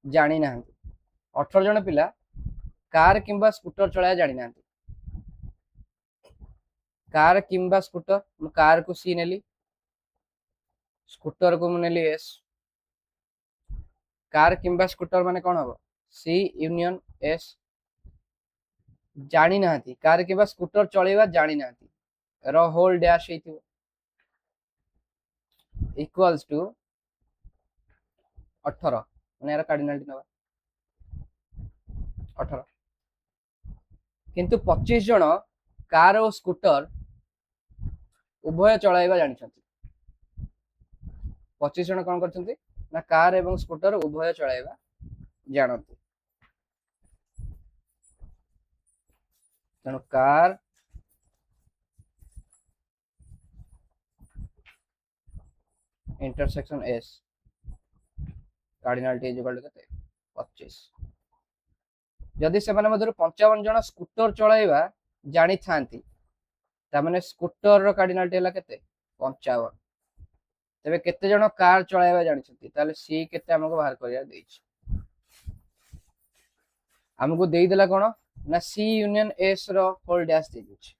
जानि नाहंती 18 जण पिला कार किंबा स्कूटर चलाया जानि नाहंती कार किंबा स्कूटर म कार को सी नेली स्कूटर को नेली एस कार किंबा स्कूटर माने कोन हबो सी यूनियन एस जानि नाहंती कार किंबा स्कूटर चलाइबा जानि नाहंती रो होल डैश हेतिबो इक्वल्स टू 18 माने यार कार्डिनालिटी नबा 18 किंतु 25 जन कार और स्कूटर उभय चलाइबा जानिछंती 25 जन कोन करछंती ना कार एवं स्कूटर उभय चलाइबा जानती तेणु कार intersection S cardinality is equal to केते 25 जदि से माने मधुर 55 जन स्कूटर चलाइबा जानी थांती ता माने स्कूटर रो कार्डिनालिटी हला केते 55 तबे केते जन कार चलाइबा जानी छथि ताले सी केते हमको बाहर करिया देछि हमको देई देला कोन ना सी यूनियन एस रो होल डैश दे दिछि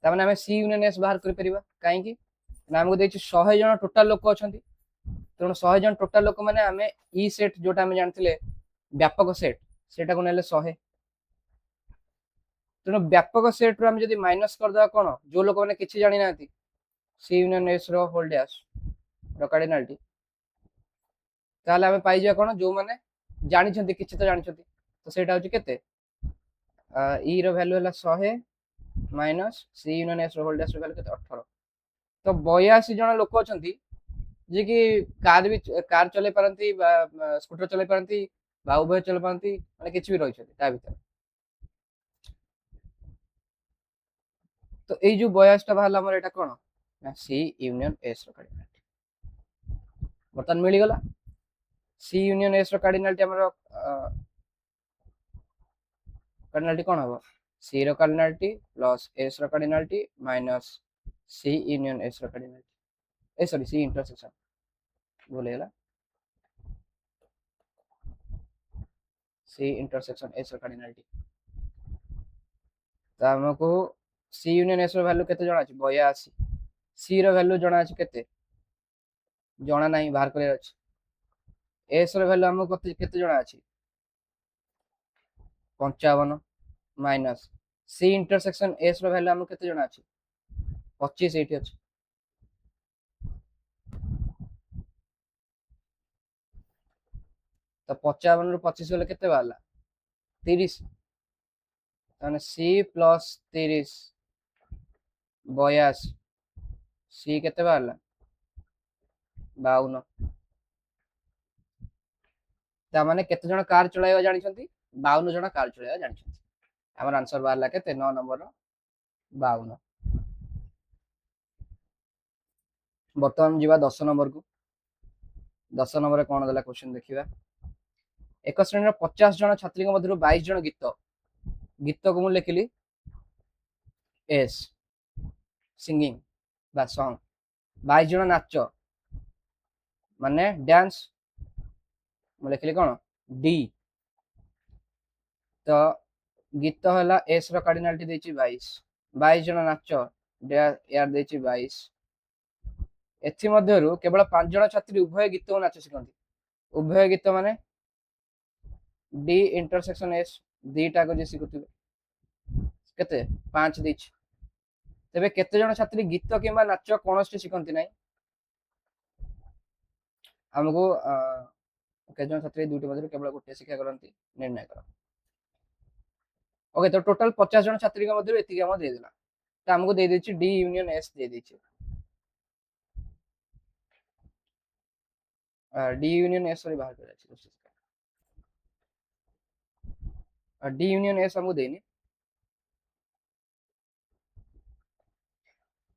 ता माने हमें सी यूनियन एस बाहर करि परिबा काहे कि ना हमको देछि 100 जन टोटल लोक अछंती तेणु 100 जन टोटल लोक माने हमें ई सेट जोटा हमें जानथिले व्यापक सेट सेटा को नेले 100 तेणु व्यापक सेट रो हम जदि माइनस कर दवा कोन जो लोक माने किछि जानि नाथि सी यूनियन एस रो होल डैश रो कार्डिनालिटी ताले हमें पाइ जा कोन जो माने जानि छथि किछि तो जानि छथि तो सेटा होछि केते ई रो वैल्यू हला 100 माइनस सी यूनियन एस रो होल डैश रो वैल्यू केते 18 तो 82 जन लोक अछंती जे कि कार चले पारंती बा स्कूटर चले पारंती बा उभय चले पारंती माने किछि भी रहि छथि ता भीतर तो ए जो 82 टा बाहला हमर एटा कोन ना सी यूनियन एस रो कार्डिनालिटी बर्तन मिली गला सी यूनियन एस रो कार्डिनालिटी हमर कार्डिनालिटी कोन हबो सी रो कार्डिनालिटी प्लस एस रो cardinality minus C union S रो कार्डिनालिटी ए सॉरी सी इंटरसेक्शन बोले गला सी इंटरसेक्शन एस रो कार्डिनालिटी तो हमको सी यूनियन एस रो वैल्यू केते जणा अछि 82 सी रो वैल्यू जणा अछि केते जणा नाही बाहर करे अछि एस रो वैल्यू हमको केते जणा अछि 55 माइनस सी इंटरसेक्शन एस रो वैल्यू हमको केते जणा अछि 25 एठी अछि तो 55 रु 25 गले केते बाला 30 ताने सी प्लस 30 82 सी केते बाला 52 ता माने केते जण कार चलाइबा जानि छथि 52 जण कार चलाइबा जानि छथि हमर आंसर बारला केते 9 नंबर 52 बर्तमान जीवा 10 नंबर को 10 नंबर कोन देला क्वेश्चन देखिबा एक श्रेणी 50 जन छात्री मध्य 22 जन गीत को मुझे लिखिली एस सिंगिंग बा सॉन्ग 22 जन नाच माने डांस मुझे लिखिली कौन डी तो गीत है एस रो कार्डिनालिटी देछि 22 जन नाच यार देछि 22 एथि मध्यरु केवल 5 जन छात्री उभय गीत को नाच शिखंती उभय गीत माने डी इंटरसेक्शन एस दीटा को जे शिखुथिबे केते 5 देछि तेबे केते जन छात्री गीत किंबा नाच कोनोस्टे शिखंती नै हमको केते जन छात्री दुटी मध्यरु केवल गोटे शिक्षा करंती निर्णय कर ओके तो टोटल 50 जन छात्री के मध्यरु एतिके हम दे देला तो हमको दे देछि डी यूनियन एस दे देछि डी यूनियन एस सॉरी बाहर कर अछि डी यूनियन एस हमको देनी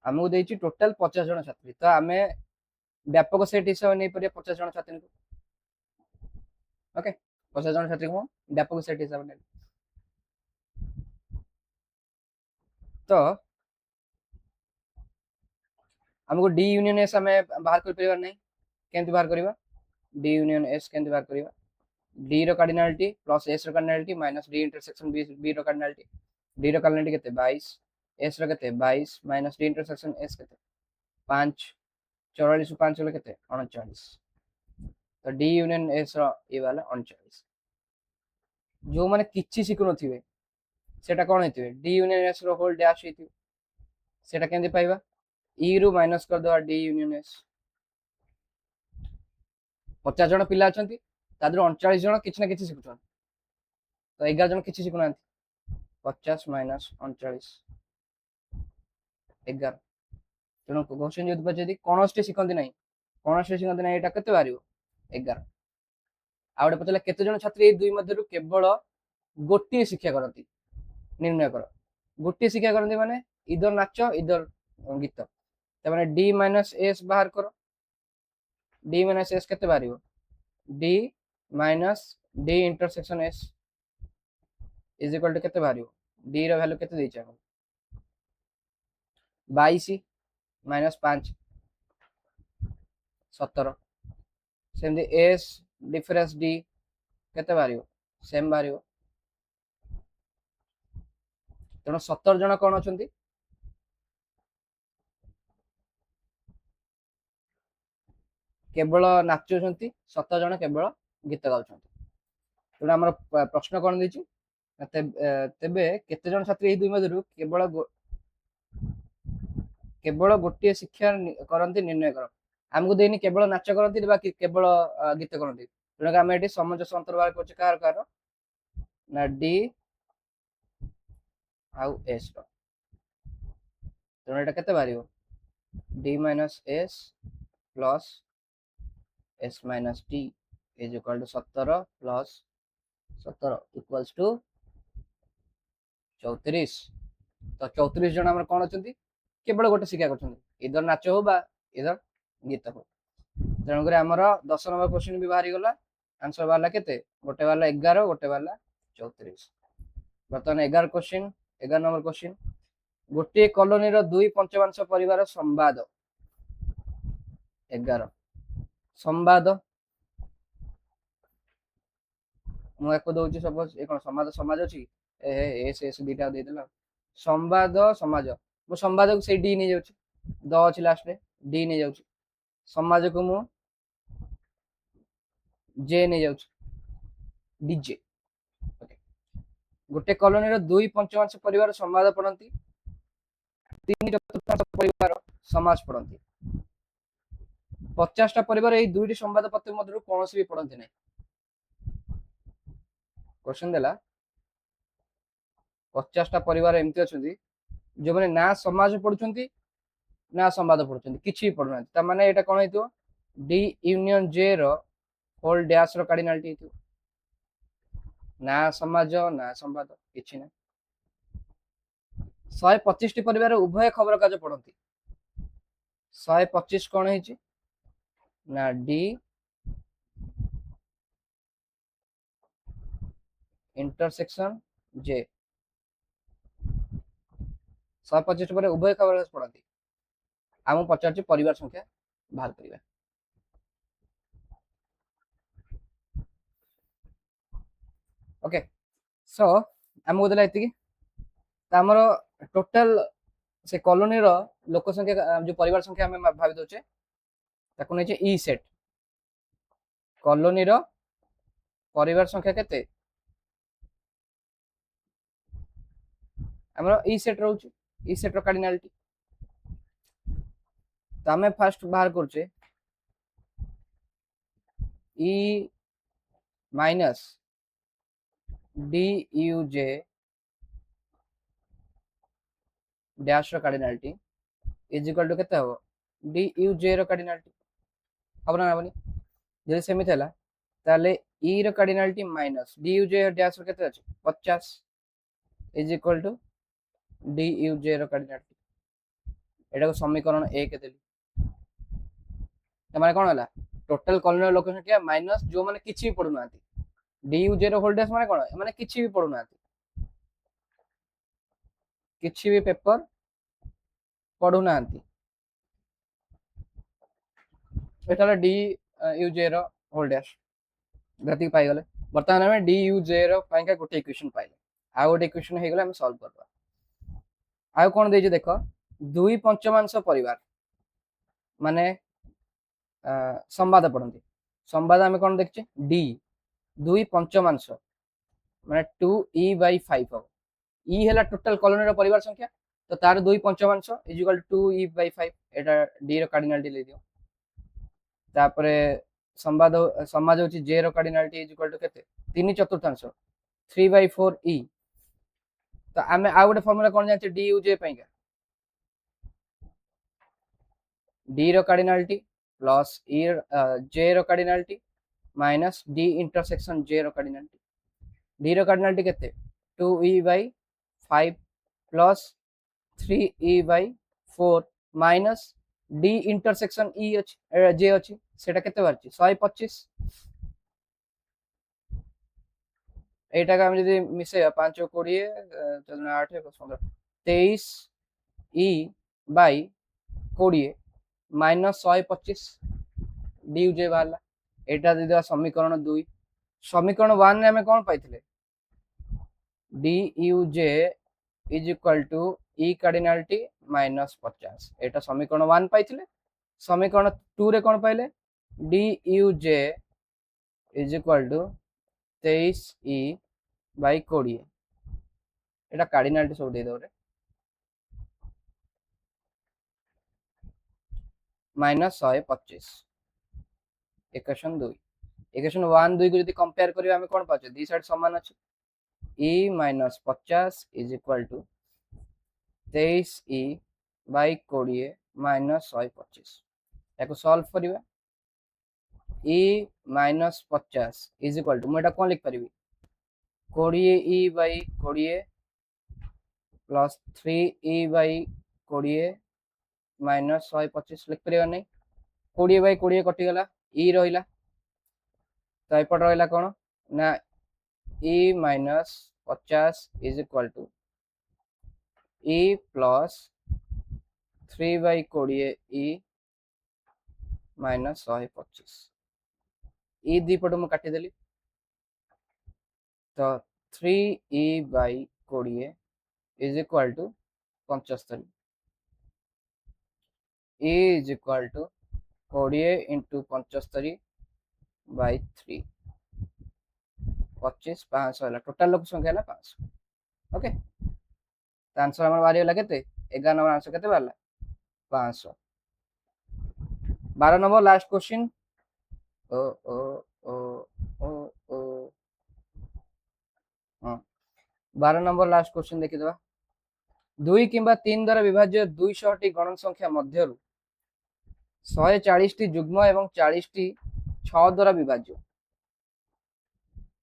हमको देछि टोटल 50 जन छात्री तो आमे व्यापक सेट हिसाब नै परिया 50 जन छात्री को ओके 50 जन छात्री को व्यापक सेट हिसाब नै तो हमको डी यूनियन एस हमें बाहर कर परिवार नै केंति बाहर करबा डी यूनियन एस केंति बाहर करबा डी रो कार्डिनालिटी प्लस एस रो cardinality minus D intersection B रो कार्डिनालिटी डी रो कार्डिनालिटी केते 22 एस रो केते 22 माइनस डी इंटरसेक्शन एस केते 5 44 5 रो केते 39 तो डी यूनियन एस रो ए वाला 39 जो माने किछि सिखु नथिबे सेटा कोन हेतिबे डी यूनियन एस रो होल डैश हेतिबे सेटा केमती पाइबा ई रु माइनस कर दवा डी यूनियन एस 50 जन पिला अछंती ता 39 जन किछ ना किछ शिखुछन तो 11 जन किछ शिखु नांती 50 माइनस 39 11 तेणु क्वेश्चन जो पचारि कौनसी शिखती ना कौनसी शिखती ना यहाँ के 11 आ गए पचारा केते जन छात्री दुई मध्य केवल गोटे शिक्षा करती निर्णय कर गोटे शिक्षा करती माने इधर नाच इधर गीत तमाने डी माइनस एस बाहर कर डी माइनस एस केते बाहर D minus D intersection S is equal to केते बाहर डी रो वैल्यू केते देछि हम 22 माइनस 5 17 सेमती एस डिफरेंस डी केते बाहर सेम बाहर तेणु 17 जन कौन अच्छा केवल नाचुंट 17 जन केवल गीत गाँव तेणु आम प्रश्न कौन देती तेबे केते जन छात्री दुई मध्य केवल केवल गोटे शिक्षा करती निर्णय कर आमको देनी केवल नाच करती केवल गीत करती तेणुक आम ये सामंजस्य अंतर्भाव कर कार कार ना डी आउ एस तेणु यहाँ के बाहर D minus S plus S minus D is equal to 17 plus 17 equals to 34 तो 34 जन आम कौन अच्छा केवल गोटे शिक्षा कर इधर नाच हो बा इधर गीत हो तेणुक आमर 10 नंबर क्वेश्चन भी बाहरी गला आंसर बाहर के गोटे बाहर 11 गोटे बाहर 34 बर्तमान 11 क्वेश्चन 11 नंबर क्वेश्चन गोटे कॉलोनी रो दुई पंचमांश परिवार संवाद 11 संवाद मुझे दौर सपोज ये कौन समाज समाज अच्छी एस एस दुटा देदेला संवाद समाज मु संवाद को से डी नहीं जाऊँ द अच्छी लास्ट रे डी नहीं जाऊँ समाज को मु जे नहीं जाऊँ डीजे गोटे कॉलोनी रो दुई पंचमांश परिवार संवाद पढ़ती 3 चतुर्थांश परिवार समाज पढ़ती 50टा परिवार यही दुईटी संवाद पत्र मध्य कौन भी पढ़ती ना क्वेश्चन देला 50टा परिवार एमती अच्छा जो मैंने ना समाज पढ़ुं ना संवाद पढ़ुं कि पढ़ुना माने यहाँ कौन हो डी यूनियन जे रो होल डैश रो कार्डिनालिटी ना समाज ना संवाद किछि ना 125 टी परिवार उभय खबर कागज पढ़ती 125 कौन है ना डी इंटरसेक्शन जे 125 पर उभय खबर कागज पढ़ती आम पचार परिवार संख्या बाहर करवा ओके सो आमको देला एति आमर टोटल से कॉलोनी रो लोक संख्या जो परिवार संख्या आम भावी दौचे ताकू नहीं ई सेट कॉलोनी रो परिवार संख्या केते आमर ई सेट रोचे ई सेट रो कार्डिनालिटी तो आम फास्ट बाहर करचे E minus D U J dash रो कार्डिनालिटी इज इक्वल टू केते हो डी यू जे रो कार्डिनालिटी हम ना हबनी जदि सेमित हैला ताले ई रो cardinality minus D U J dash रो केते अछि 50 is equal to D U J रो कार्डिनालिटी एटा को समीकरण 1 देली माने कोन होला टोटल कॉलोनी लोक संख्या माइनस जो माने किछि भी पढु नांती डी यू जे रो होल डैश माने कोन माने किछि भी पढु नांती किछि भी पेपर पढ़ू ना एटा डी यू जे रो होल डैश गति पाई गले बर्तमान हमें डी यू जे रो पाइका गोटे इक्वेशन पाइले आ गोटे इक्वेशन हे गले हम सॉल्व करबा आ कोन देजे देखो दुई पंचमांश परिवार माने संवाद पढ़ती संवाद आम कौन देखचे डी दुई पंचमांश माने 2e/5 हम ई है टोटल कॉलोनी रो परिवार संख्या तो तार 2/5 equal to 2e/5 Etah d रो कार्डिनालिटी ले दियो तापरे संवाद समाज होची j रो कार्डिनालिटी इक्वल टू केते 3/4 3/4 e तो आमे आ गोटे फार्मूला कोन जानते d u j पई का d रो कार्डिनालिटी प्लस e j रो cardinality minus d intersection j रो कार्डिनालिटी d रो कार्डिनालिटी केते 2e/5 plus 3e/4 minus d intersection e अछि j अछि सेटा केते बारछि 125 एटा का हम यदि मिसे 5 20 8 15 23 e by 20 minus 125 D J बाहरला एटा दे देवा समीकरण 2 समीकरण 1 रे हमें कोन पाइथिले D U J is equal to E cardinality minus 50 एटा समीकरण 1 पाइथिले समीकरण 2 रे कोन पाइले D U J is equal to 23 E by 20 एटा कार्डिनालिटी सब दे दो रे माइनस 125 इक्वेशन 2 इक्वेशन 1 2 को यदि कंपेयर करियो हमें कोन पाछे दी साइड समान अछि e minus 50 is equal to 23 e by 20 minus 125 याको सॉल्व करिवा e minus 50 is equal to मैं कोन लिख परिबी 20 e by 20 plus 3 e by 20 minus 125 लिख परिबा नै 20 बाय 20 कटि गला e रहिला तो एपट रहिला कोन ना e minus 50 is equal to e plus 3 by 20 e minus 125 e दी पट मु काटि देली तो 3 e by 20 is equal to 75 e is equal to 20 into 75 by 3 25 500 है टोटल लोक संख्या है 500 ओके तो आंसर हमर बारी होला केते 11 नंबर आंसर केते बारला 500 12 नंबर लास्ट क्वेश्चन ओ ओ ओ ओ ओ हां 12 नंबर लास्ट क्वेश्चन देखि दबा 2 किंबा 3 द्वारा विभाज्य 200 टी गणन संख्या मध्यरु 140 टी युग्म एवं 40 टी 6 द्वारा विभाज्य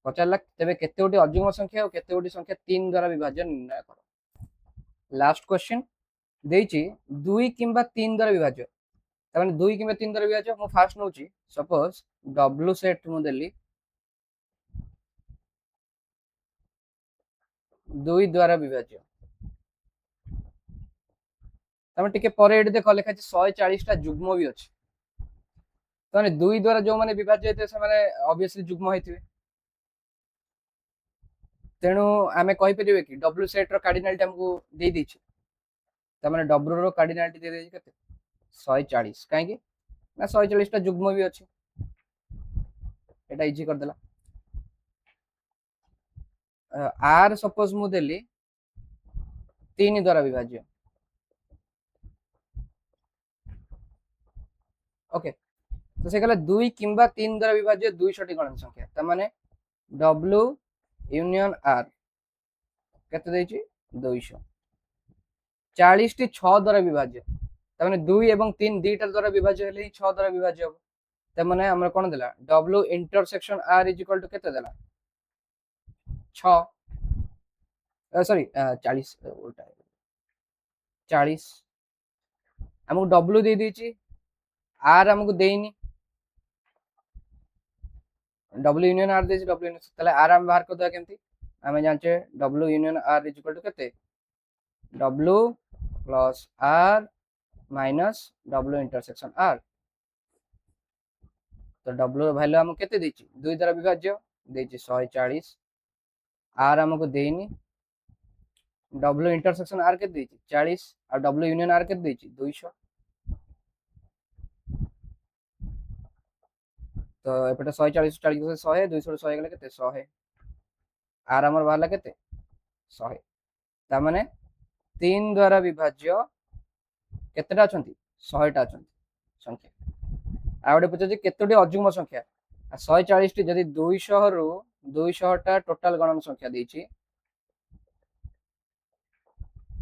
पचार लाख तेबे केते गोटी अयुग्म संख्या और केते गोटी संख्या 3 द्वारा विभाज्य निर्णय करो लास्ट क्वेश्चन देछि 2 किंबा 3 द्वारा विभाज्य तमाने 2 किंबा 3 द्वारा विभाज्य मु फास्ट नउची सपोज w सेट मु देली 2 द्वारा विभाज्य तमाने टिके परे एडी देखो लेखा छै 140 टा युग्म भी अछि तमाने 2 द्वारा जो माने विभाज्य हेते से माने ऑब्वियसली युग्म हेतिबे तेणु आमे कहि परिबे कि w सेट रो कार्डिनालिटी हमकु दे दी छै तमाने w रो कार्डिनालिटी दे दे केते 140 काहे कि ना 140 टा युग्म भी अछि एटा इजी कर देला r सपोज मु देली 3 द्वारा विभाज्य ओके तो से कहला 2 किंबा 3 द्वारा विभाज्य 200 टी गणन संख्या त माने w यूनियन r केते देछि 200 40 टी 6 द्वारा विभाज्य त माने 2 एवं 3 दीटा द्वारा विभाज्य हेले 6 द्वारा विभाज्य हो त माने हमर कोन देला w intersection r is equal to केते देला 6 सॉरी 40 उल्टा 40 हमको w दे दीची r हमको देइनी w यूनियन r देछि w यूनियन तले r हम बाहर कर दो केमती हमें जानचे w union r is equal to केते w plus r minus w intersection r तो w वैल्यू हमको केते देछि 2 द्वारा विभाज्य देछि 140 r हमको देइनी w इंटरसेक्शन r केते देछि 40 और w यूनियन r केते देछि 200 तो एपटे 140 40 से 100 200 100 गले केते 100 आर हमर बाहरला केते 100 ता माने 3 द्वारा विभाज्य केतेटा अछंती 100टा अछंती संख्या आ गोटे पचार केतोटी अजुग्म संख्या 140 टी जदि 200 रु 200टा टोटाल गणन संख्या देछि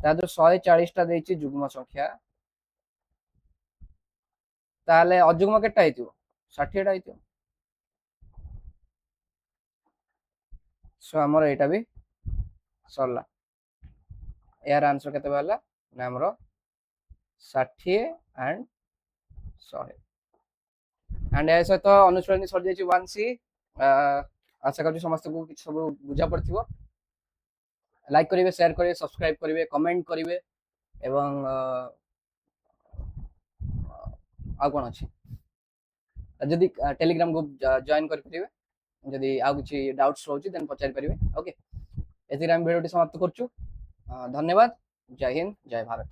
तादर 140टा देछि जुग्म संख्या ताले अजुग्म केटा हेतियो 60टा हेतियो सो हमर एटा भी सरला यार आंसर केते बाला ना हमर 60 एंड 100 एंड ऐसा तो अनुसरणी सर जाई 1C आशा करूँ समस्त को सब बुझा पड़थिबो लाइक करिवे शेयर करिवे सब्सक्राइब करिवे कमेंट करिवे एवं आ कोन अछि जदि टेलीग्राम ग्रुप जॉइन कर परिवे जदि आ किछि डाउट्स रहउछि देन पचारि परिवे ओके एथिरा हम वीडियोटी समाप्त करछु धन्यवाद जय हिंद जय भारत।